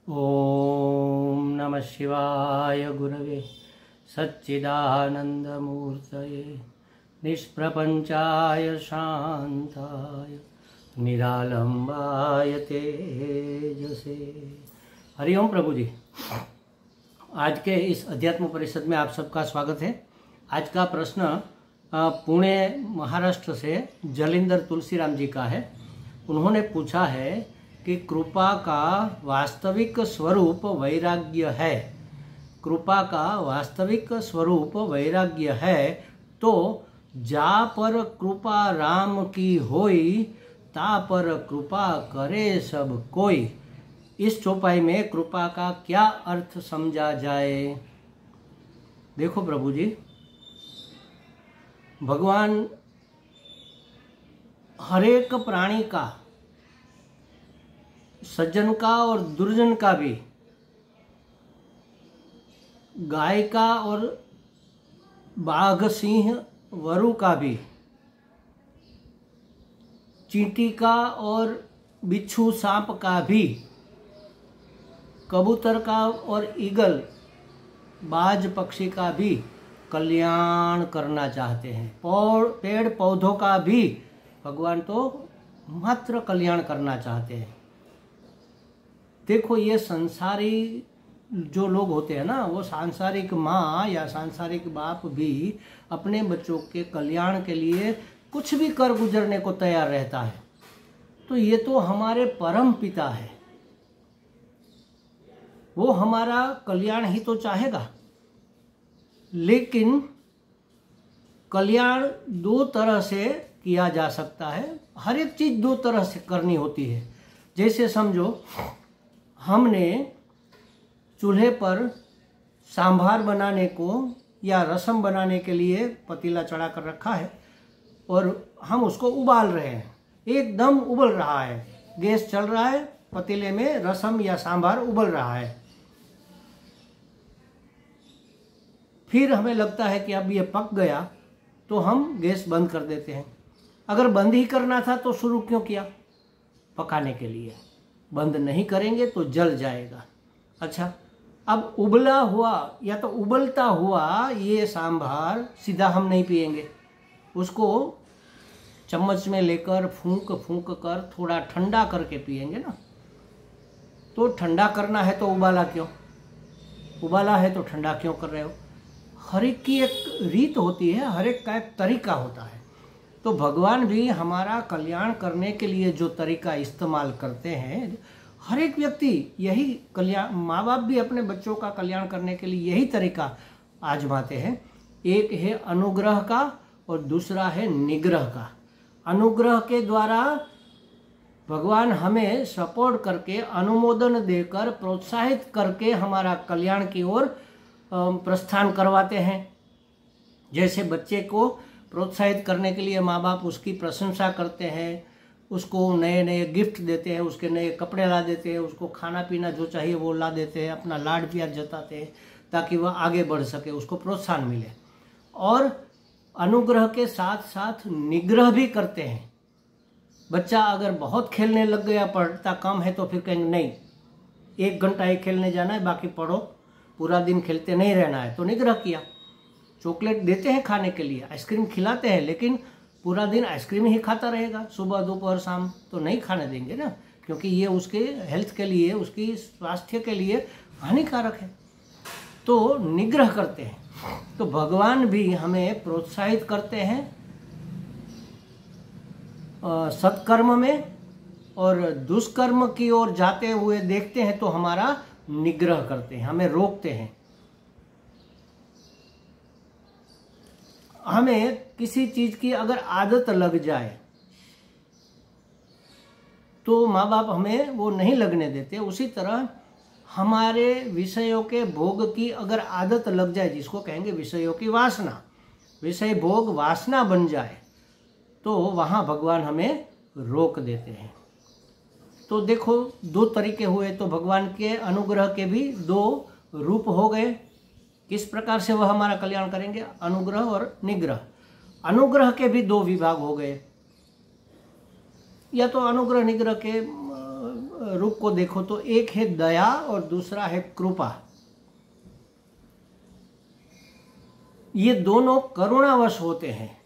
ओम नमः शिवाय गुरवे सच्चिदानंदमूर्तये निष्प्रपंचाय शांताय निरालंबाय तेजसे। हरिओम प्रभु जी। आज के इस अध्यात्म परिषद में आप सबका स्वागत है। आज का प्रश्न पुणे महाराष्ट्र से जलिंदर तुलसीराम जी का है। उन्होंने पूछा है कि कृपा का वास्तविक स्वरूप वैराग्य है। कृपा का वास्तविक स्वरूप वैराग्य है तो जा पर कृपा राम की होई, ता पर कृपा करे सब कोई। इस चौपाई में कृपा का क्या अर्थ समझा जाए? देखो प्रभु जी, भगवान हरेक प्राणी का, सज्जन का और दुर्जन का भी, गाय का और बाघ सिंह वरु का भी, चींटी का और बिच्छू सांप का भी, कबूतर का और ईगल बाज पक्षी का भी कल्याण करना चाहते हैं। पेड़ पौधों का भी भगवान तो मात्र कल्याण करना चाहते हैं। देखो, ये संसारी जो लोग होते हैं ना, वो सांसारिक माँ या सांसारिक बाप भी अपने बच्चों के कल्याण के लिए कुछ भी कर गुजरने को तैयार रहता है। तो ये तो हमारे परम पिता है, वो हमारा कल्याण ही तो चाहेगा। लेकिन कल्याण दो तरह से किया जा सकता है। हर एक चीज दो तरह से करनी होती है। जैसे समझो, हमने चूल्हे पर सांभार बनाने को या रसम बनाने के लिए पतीला चढ़ा कर रखा है और हम उसको उबाल रहे हैं। एकदम उबल रहा है, गैस चल रहा है, पतीले में रसम या सांभार उबल रहा है। फिर हमें लगता है कि अब ये पक गया, तो हम गैस बंद कर देते हैं। अगर बंद ही करना था तो शुरू क्यों किया? पकाने के लिए। बंद नहीं करेंगे तो जल जाएगा। अच्छा, अब उबला हुआ या तो उबलता हुआ ये सांभार सीधा हम नहीं पिएंगे, उसको चम्मच में लेकर फूंक फूंक कर थोड़ा ठंडा करके पिएंगे ना। तो ठंडा करना है तो उबाला क्यों? उबाला है तो ठंडा क्यों कर रहे हो? हर एक की एक रीत होती है, हर एक का एक तरीका होता है। तो भगवान भी हमारा कल्याण करने के लिए जो तरीका इस्तेमाल करते हैं, हर एक व्यक्ति यही कल्याण, माँ बाप भी अपने बच्चों का कल्याण करने के लिए यही तरीका आजमाते हैं। एक है अनुग्रह का और दूसरा है निग्रह का। अनुग्रह के द्वारा भगवान हमें सपोर्ट करके, अनुमोदन देकर, प्रोत्साहित करके हमारा कल्याण की ओर प्रस्थान करवाते हैं। जैसे बच्चे को प्रोत्साहित करने के लिए माँ बाप उसकी प्रशंसा करते हैं, उसको नए नए गिफ्ट देते हैं, उसके नए कपड़े ला देते हैं, उसको खाना पीना जो चाहिए वो ला देते हैं, अपना लाड प्यार जताते हैं ताकि वह आगे बढ़ सके, उसको प्रोत्साहन मिले। और अनुग्रह के साथ साथ निग्रह भी करते हैं। बच्चा अगर बहुत खेलने लग गया, पढ़ता कम है, तो फिर कहेंगे नहीं, 1 घंटा ही खेलने जाना है, बाकी पढ़ो, पूरा दिन खेलते नहीं रहना है। तो निग्रह किया। चॉकलेट देते हैं खाने के लिए, आइसक्रीम खिलाते हैं, लेकिन पूरा दिन आइसक्रीम ही खाता रहेगा, सुबह दोपहर शाम, तो नहीं खाने देंगे ना, क्योंकि ये उसके हेल्थ के लिए, उसकी स्वास्थ्य के लिए हानिकारक है। तो निग्रह करते हैं। तो भगवान भी हमें प्रोत्साहित करते हैं सत्कर्म में, और दुष्कर्म की ओर जाते हुए देखते हैं तो हमारा निग्रह करते हैं, हमें रोकते हैं। हमें किसी चीज की अगर आदत लग जाए तो माँ बाप हमें वो नहीं लगने देते। उसी तरह हमारे विषयों के भोग की अगर आदत लग जाए, जिसको कहेंगे विषयों की वासना, विषय भोग वासना बन जाए, तो वहाँ भगवान हमें रोक देते हैं। तो देखो, दो तरीके हुए। तो भगवान के अनुग्रह के भी दो रूप हो गए। किस प्रकार से वह हमारा कल्याण करेंगे? अनुग्रह और निग्रह। अनुग्रह के भी दो विभाग हो गए। या तो अनुग्रह निग्रह के रूप को देखो तो एक है दया और दूसरा है कृपा। ये दोनों करुणावश होते हैं।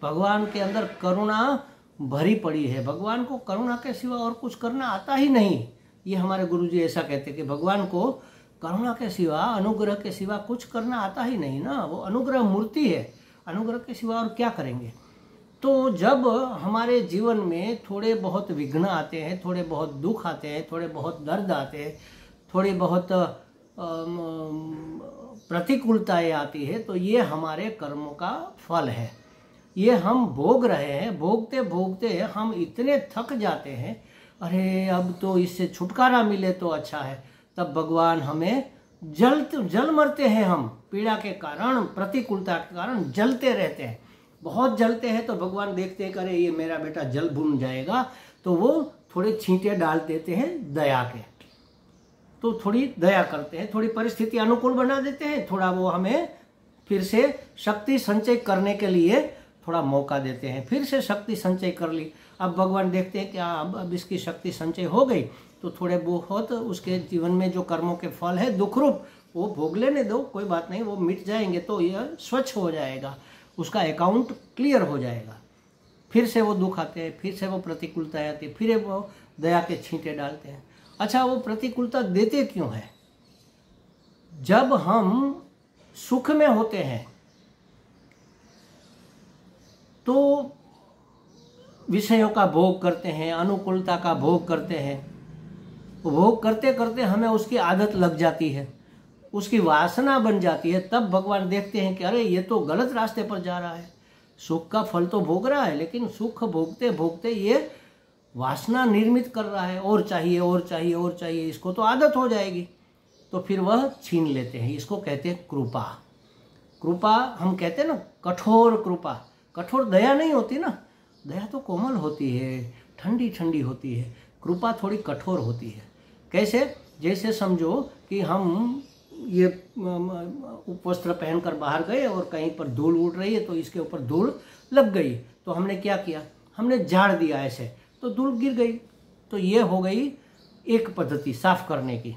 भगवान के अंदर करुणा भरी पड़ी है। भगवान को करुणा के सिवा और कुछ करना आता ही नहीं। ये हमारे गुरुजी ऐसा कहते कि भगवान को करुणा के सिवा, अनुग्रह के सिवा कुछ करना आता ही नहीं ना। वो अनुग्रह मूर्ति है, अनुग्रह के सिवा और क्या करेंगे। तो जब हमारे जीवन में थोड़े बहुत विघ्न आते हैं, थोड़े बहुत दुख आते हैं, थोड़े बहुत दर्द आते हैं, थोड़ी बहुत प्रतिकूलताएं आती है, तो ये हमारे कर्मों का फल है। ये हम भोग रहे हैं। भोगते भोगते हम इतने थक जाते हैं, अरे अब तो इससे छुटकारा मिले तो अच्छा है। तब भगवान हमें जल मरते हैं। हम पीड़ा के कारण, प्रतिकूलता के कारण जलते रहते हैं। बहुत जलते हैं तो भगवान देखते हैं, अरे ये मेरा बेटा जल भून जाएगा, तो वो थोड़े छींटे डाल देते हैं दया के। तो थोड़ी दया करते हैं, थोड़ी परिस्थिति अनुकूल बना देते हैं, थोड़ा वो हमें फिर से शक्ति संचय करने के लिए थोड़ा मौका देते हैं। फिर से शक्ति संचय कर ली। अब भगवान देखते हैं कि अब इसकी शक्ति संचय हो गई, तो थोड़े बहुत उसके जीवन में जो कर्मों के फल है दुख रूप, वो भोग लेने दो, कोई बात नहीं, वो मिट जाएंगे, तो यह स्वच्छ हो जाएगा, उसका अकाउंट क्लियर हो जाएगा। फिर से वो दुख आते हैं, फिर से वो प्रतिकूलता आती है, फिर वो दया के छींटे डालते हैं। अच्छा, वो प्रतिकूलता देते क्यों है? जब हम सुख में होते हैं तो विषयों का भोग करते हैं, अनुकूलता का भोग करते हैं। भोग करते करते हमें उसकी आदत लग जाती है, उसकी वासना बन जाती है। तब भगवान देखते हैं कि अरे ये तो गलत रास्ते पर जा रहा है। सुख का फल तो भोग रहा है, लेकिन सुख भोगते भोगते ये वासना निर्मित कर रहा है, और चाहिए और चाहिए और चाहिए, इसको तो आदत हो जाएगी। तो फिर वह छीन लेते हैं। इसको कहते हैं कृपा। कृपा हम कहते हैं ना, कठोर कृपा। कठोर दया नहीं होती ना, दया तो कोमल होती है, ठंडी ठंडी होती है। कृपा थोड़ी कठोर होती है। कैसे? जैसे समझो कि हम ये उपवस्त्र पहनकर बाहर गए और कहीं पर धूल उड़ रही है, तो इसके ऊपर धूल लग गई, तो हमने क्या किया, हमने झाड़ दिया ऐसे, तो धूल गिर गई। तो ये हो गई एक पद्धति साफ करने की।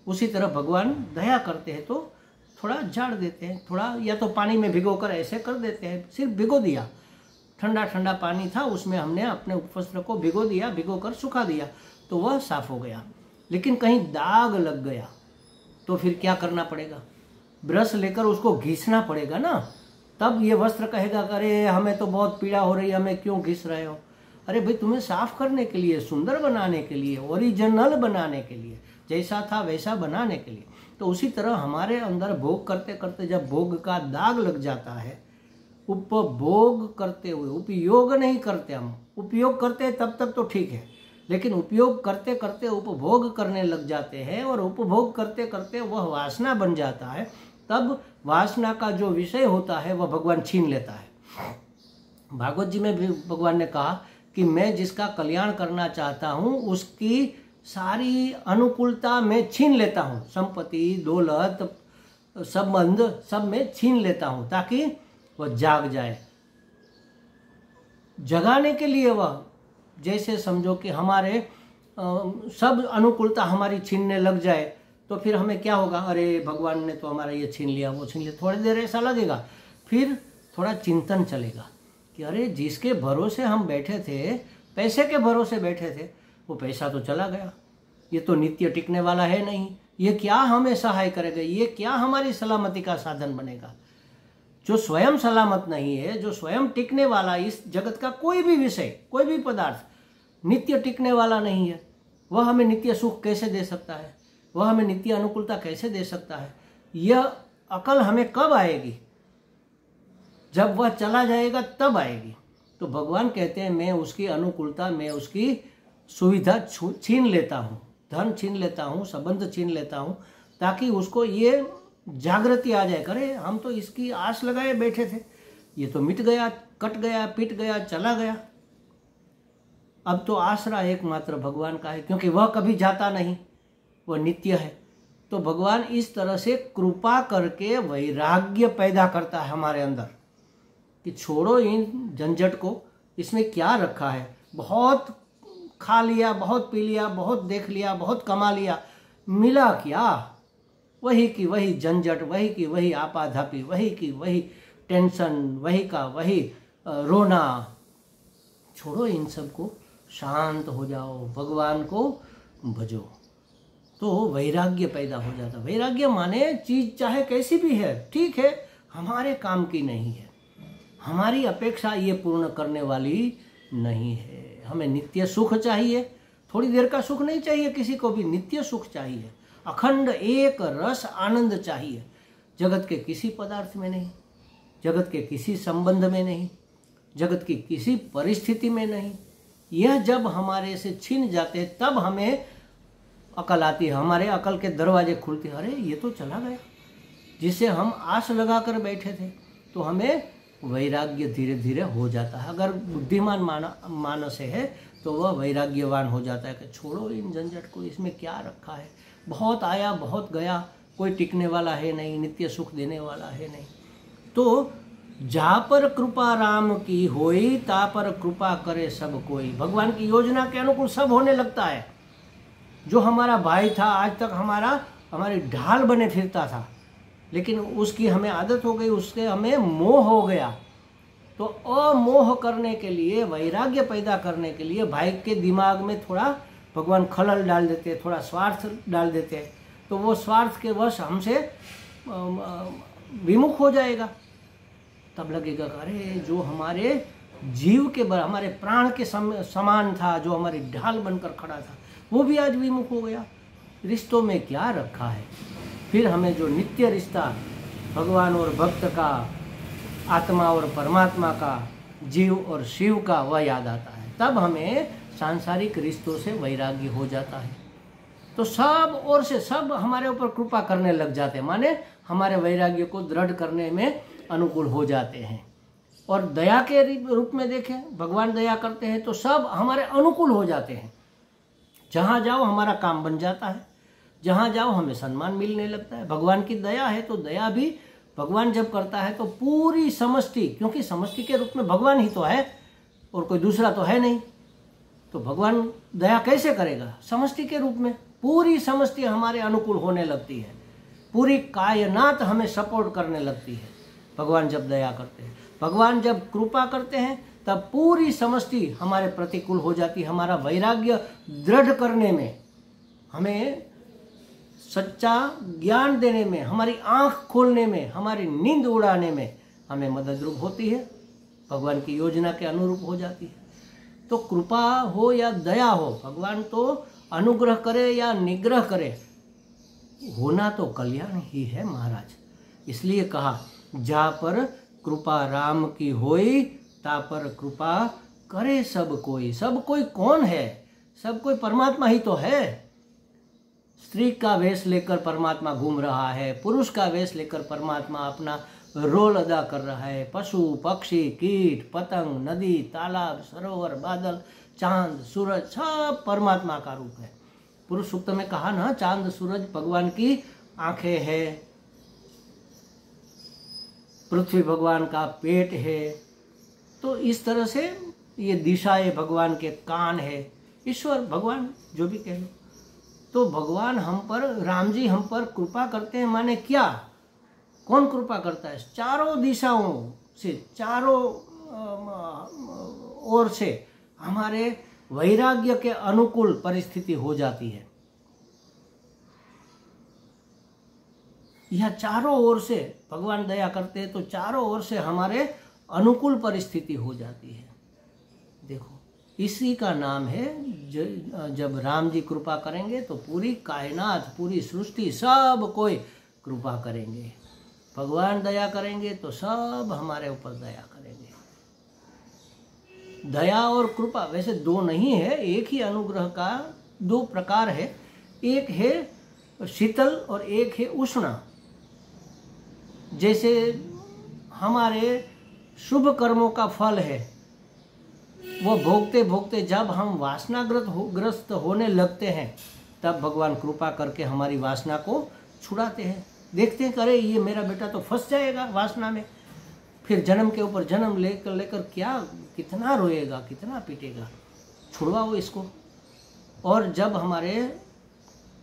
उसी तरह भगवान दया करते हैं तो थोड़ा झाड़ देते हैं, थोड़ा या तो पानी में भिगोकर ऐसे कर देते हैं। सिर्फ भिगो दिया, ठंडा ठंडा पानी था, उसमें हमने अपने उपवस्त्र को भिगो दिया, भिगोकर सुखा दिया, तो वह साफ हो गया। लेकिन कहीं दाग लग गया तो फिर क्या करना पड़ेगा? ब्रश लेकर उसको घिसना पड़ेगा ना। तब ये वस्त्र कहेगा, अरे हमें तो बहुत पीड़ा हो रही है, हमें क्यों घिस रहे हो? अरे भाई, तुम्हें साफ करने के लिए, सुंदर बनाने के लिए, ओरिजिनल बनाने के लिए, जैसा था वैसा बनाने के लिए। तो उसी तरह हमारे अंदर भोग करते करते जब भोग का दाग लग जाता है, उपभोग करते हुए, उपयोग नहीं करते, हम उपयोग करते हैं तब तक तो ठीक है, लेकिन उपयोग करते करते उपभोग करने लग जाते हैं, और उपभोग करते करते वह वासना बन जाता है। तब वासना का जो विषय होता है वह भगवान छीन लेता है। भागवत जी में भी भगवान ने कहा कि मैं जिसका कल्याण करना चाहता हूँ उसकी सारी अनुकूलता मैं छीन लेता हूँ, संपत्ति, दौलत, संबंध सब मैं छीन लेता हूँ, ताकि वह जाग जाए। जगाने के लिए वह, जैसे समझो कि हमारे सब अनुकूलता हमारी छीनने लग जाए, तो फिर हमें क्या होगा, अरे भगवान ने तो हमारा ये छीन लिया, वो छीन लिया। थोड़ी देर ऐसा लगेगा, फिर थोड़ा चिंतन चलेगा कि अरे जिसके भरोसे हम बैठे थे, पैसे के भरोसे बैठे थे, वो पैसा तो चला गया, ये तो नित्य टिकने वाला है नहीं, ये क्या हमें सहाय करेगा, ये क्या हमारी सलामती का साधन बनेगा। जो स्वयं सलामत नहीं है, जो स्वयं टिकने वाला, इस जगत का कोई भी विषय, कोई भी पदार्थ नित्य टिकने वाला नहीं है, वह हमें नित्य सुख कैसे दे सकता है, वह हमें नित्य अनुकूलता कैसे दे सकता है। यह अकल हमें कब आएगी? जब वह चला जाएगा तब आएगी। तो भगवान कहते हैं मैं उसकी अनुकूलता, मैं उसकी सुविधा छीन लेता हूँ, धन छीन लेता हूँ, संबंध छीन लेता हूँ, ताकि उसको ये जागृति आ जाए, करे हम तो इसकी आस लगाए बैठे थे, ये तो मिट गया, कट गया, पिट गया, चला गया। अब तो आसरा एकमात्र भगवान का है, क्योंकि वह कभी जाता नहीं, वह नित्य है। तो भगवान इस तरह से कृपा करके वैराग्य पैदा करता है हमारे अंदर कि छोड़ो इन झंझट को, इसमें क्या रखा है, बहुत खा लिया, बहुत पी लिया, बहुत देख लिया, बहुत कमा लिया, मिला क्या? वही की वही झंझट, वही की वही आपाधापी, वही की वही टेंशन, वही का वही रोना। छोड़ो इन सब को, शांत हो जाओ, भगवान को भजो, तो वैराग्य पैदा हो जाता। वैराग्य माने चीज चाहे कैसी भी है, ठीक है, हमारे काम की नहीं है, हमारी अपेक्षा ये पूर्ण करने वाली नहीं है। हमें नित्य सुख चाहिए, थोड़ी देर का सुख नहीं चाहिए किसी को भी, नित्य सुख चाहिए, अखंड एक रस आनंद चाहिए। जगत के किसी पदार्थ में नहीं, जगत के किसी संबंध में नहीं, जगत की किसी परिस्थिति में नहीं। यह जब हमारे से छीन जाते तब हमें अकल आती है, हमारे अकल के दरवाजे खुलते हैं, अरे ये तो चला गया जिसे हम आस लगा कर बैठे थे। तो हमें वैराग्य धीरे धीरे हो जाता है। अगर बुद्धिमान मानस है तो वह वैराग्यवान हो जाता है कि छोड़ो इन झंझट को, इसमें क्या रखा है, बहुत आया बहुत गया, कोई टिकने वाला है नहीं, नित्य सुख देने वाला है नहीं। तो जा पर कृपा राम की होई, ता पर कृपा करे सब कोई। भगवान की योजना के अनुकूल सब होने लगता है। जो हमारा भाई था आज तक हमारी ढाल बने फिरता था, लेकिन उसकी हमें आदत हो गई, उसके हमें मोह हो गया। तो अमोह करने के लिए, वैराग्य पैदा करने के लिए भाई के दिमाग में थोड़ा भगवान खलल डाल देते, थोड़ा स्वार्थ डाल देते, तो वो स्वार्थ के वश हमसे विमुख हो जाएगा। तब लगेगा अरे जो हमारे जीव के हमारे प्राण के समान था, जो हमारी ढाल बनकर खड़ा था, वो भी आज विमुख हो गया। रिश्तों में क्या रखा है? फिर हमें जो नित्य रिश्ता भगवान और भक्त का, आत्मा और परमात्मा का, जीव और शिव का, वह याद आता है। तब हमें सांसारिक रिश्तों से वैराग्य हो जाता है। तो सब ओर से सब हमारे ऊपर कृपा करने लग जाते हैं, माने हमारे वैराग्य को दृढ़ करने में अनुकूल हो जाते हैं। और दया के रूप में देखें, भगवान दया करते हैं तो सब हमारे अनुकूल हो जाते हैं। जहाँ जाओ हमारा काम बन जाता है, जहाँ जाओ हमें सम्मान मिलने लगता है। भगवान की दया है तो दया भी भगवान जब करता है तो पूरी समष्टि, क्योंकि समष्टि के रूप में भगवान ही तो है और कोई दूसरा तो है नहीं, तो भगवान दया कैसे करेगा? समष्टि के रूप में पूरी समष्टि हमारे अनुकूल होने लगती है, पूरी कायनात हमें सपोर्ट करने लगती है भगवान जब दया करते हैं। भगवान जब कृपा करते हैं तब पूरी समष्टि हमारे प्रतिकूल हो जाती है। हमारा वैराग्य दृढ़ करने में, हमें सच्चा ज्ञान देने में, हमारी आंख खोलने में, हमारी नींद उड़ाने में हमें मदद रूप होती है, भगवान की योजना के अनुरूप हो जाती है। तो कृपा हो या दया हो, भगवान तो अनुग्रह करे या निग्रह करे, होना तो कल्याण ही है महाराज। इसलिए कहा जा पर कृपा राम की होई, ता पर कृपा करे सब कोई। सब कोई कौन है? सब कोई परमात्मा ही तो है। स्त्री का वेश लेकर परमात्मा घूम रहा है, पुरुष का वेश लेकर परमात्मा अपना रोल अदा कर रहा है। पशु पक्षी कीट पतंग नदी तालाब सरोवर बादल चांद सूरज सब परमात्मा का रूप है। पुरुष सूक्त में कहा ना, चांद सूरज भगवान की आंखें है, पृथ्वी भगवान का पेट है। तो इस तरह से ये दिशाएं भगवान के कान है, ईश्वर भगवान जो भी कह लो। तो भगवान हम पर, राम जी हम पर कृपा करते हैं, माने क्या? कौन कृपा करता है? चारों दिशाओं से, चारों ओर से हमारे वैराग्य के अनुकूल परिस्थिति हो जाती है। यह चारों ओर से भगवान दया करते हैं तो चारों ओर से हमारे अनुकूल परिस्थिति हो जाती है। देखो, इसी का नाम है जब राम जी कृपा करेंगे तो पूरी कायनात, पूरी सृष्टि, सब कोई कृपा करेंगे। भगवान दया करेंगे तो सब हमारे ऊपर दया करेंगे। दया और कृपा वैसे दो नहीं है, एक ही अनुग्रह का दो प्रकार है। एक है शीतल और एक है उष्ण। जैसे हमारे शुभ कर्मों का फल है, वो भोगते भोगते जब हम वासनाग्रस्त होने लगते हैं तब भगवान कृपा करके हमारी वासना को छुड़ाते हैं। देखते हैं अरे ये मेरा बेटा तो फंस जाएगा वासना में, फिर जन्म के ऊपर जन्म लेकर क्या कितना रोएगा, कितना पीटेगा, छुड़वाओ इसको, और जब हमारे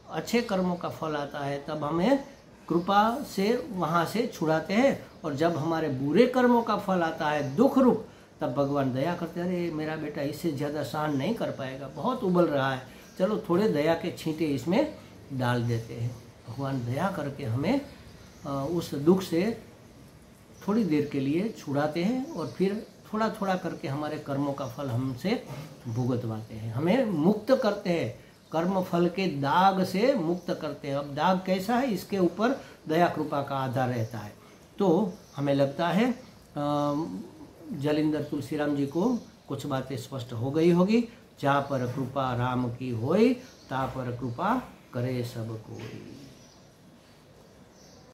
अच्छे कर्मों का फल आता है तब हमें कृपा से वहाँ से छुड़ाते हैं, और जब हमारे बुरे कर्मों का फल आता है दुख रूप, तब भगवान दया करते हैं, अरे मेरा बेटा इससे ज़्यादा सहन नहीं कर पाएगा, बहुत उबल रहा है, चलो थोड़े दया के छींटे इसमें डाल देते हैं। भगवान दया करके हमें उस दुख से थोड़ी देर के लिए छुड़ाते हैं और फिर थोड़ा थोड़ा करके हमारे कर्मों का फल हमसे भुगतवाते हैं, हमें मुक्त करते हैं, कर्म फल के दाग से मुक्त करते हैं। अब दाग कैसा है, इसके ऊपर दया कृपा का आधार रहता है। तो हमें लगता है जलिंदर तुलसीराम जी को कुछ बातें स्पष्ट हो गई होगी। जहाँ पर कृपा राम की होई, ता पर कृपा करे सब कोई।